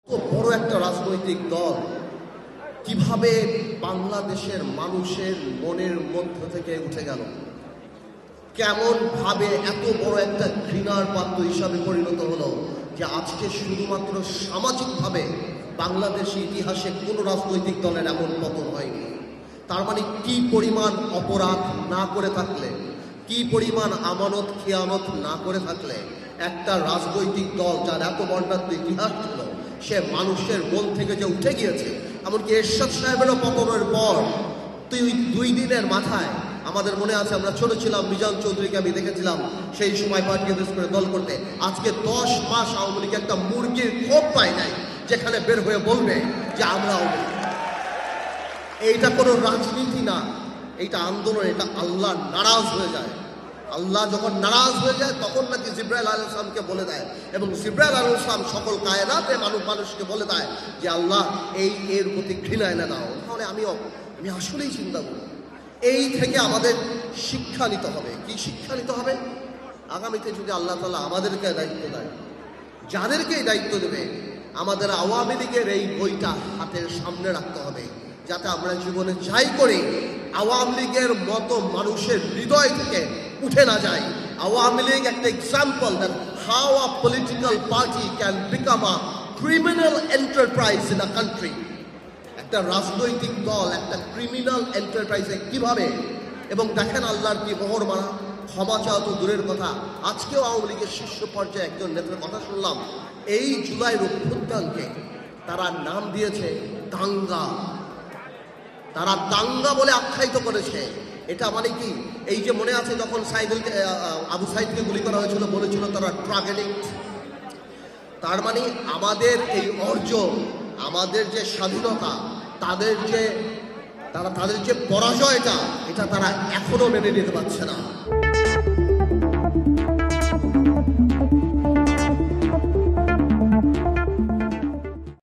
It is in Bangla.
বড় একটা রাজনৈতিক দল কিভাবে বাংলাদেশের মানুষের মনের মধ্য থেকে উঠে গেল, কেমন ভাবে এত বড় একটা ঘৃণার পাত্র হিসাবে পরিণত হলো যে আজকে শুধুমাত্র সামাজিকভাবে বাংলাদেশি ইতিহাসে কোনো রাজনৈতিক দলের এমন পতন হয়নি। তার মানে কি পরিমাণ অপরাধ না করে থাকলে, কি পরিমাণ আমানত খেয়ানত না করে থাকলে একটা রাজনৈতিক দল যার এত বর্ণাঢ্য ইতিহাস ছিল সে মানুষের মন থেকে যে উঠে গিয়েছে। এমনকি এরশাদ সাহেবেরও পতনের পর 2 দিনের মাথায় আমাদের মনে আছে, আমরা ছোট ছিলাম, মিজান চৌধুরীকে আমি দেখেছিলাম সেই সময় পার্টি অফিস করে দল করতে। আজকে 10 মাস আওয়ামী লীগ একটা মুরগির খোপ পায় নাই যেখানে বের হয়ে বলবে যে আমরা আওয়ামী লীগ। এইটা কোনো রাজনীতি না, এইটা আন্দোলন, এটা আল্লাহ নারাজ হয়ে যায়। আল্লাহ যখন নারাজ হয়ে যায় তখন নাকি জিব্রাইল আলাইহিস সালামকে বলে দেয়, এবং জিব্রাইল আলাইহিস সালাম সকল কায়নাতে মানুষকে বলে দেয় যে আল্লাহ এর প্রতি ঘৃণা এনে দাও। তাহলে আমি আসলেই চিন্তা করি, এই থেকে আমাদের শিক্ষা নিতে হবে। কি শিক্ষা নিতে হবে? আগামীতে যদি আল্লাহ তাআলা আমাদেরকে দায়িত্ব দেয়, যাদেরকে দায়িত্ব দেবে, আমাদের আওয়ামী লীগের এই বইটা হাতের সামনে রাখতে হবে, যাতে আমরা জীবনে যাই করি আওয়ামী লীগের মতো মানুষের হৃদয় থেকে উঠে না যায়। আওয়ামী লীগ একটা example that how a political party can become a criminal enterprise in a country. একটা রাজনৈতিক দল একটা ক্রিমিনাল এন্টারপ্রাইজে কিভাবে, এবং দেখেন আল্লাহর কি মোহর মারা, ক্ষমা চাওয়া তো দূরের কথা। আজকেও আওয়ামী লীগের শীর্ষ পর্যায়ে একজন নেতার কথা শুনলাম, এই জুলাইয়ের অভ্যুত্থানকে তারা নাম দিয়েছে দাঙ্গা। তারা দাঙ্গা বলে আখ্যায়িত করেছে। এটা মানে কি, এই যে মনে আছে যখন আবু সাইদকে গুলি করা হয়েছিল, বলেছিল তারা ড্রাগ এডিক্ট। তার মানে আমাদের এই অর্জন, আমাদের যে স্বাধীনতা, তাদের যে পরাজয়টা, এটা তারা এখনো মেনে নিতে পারছে না।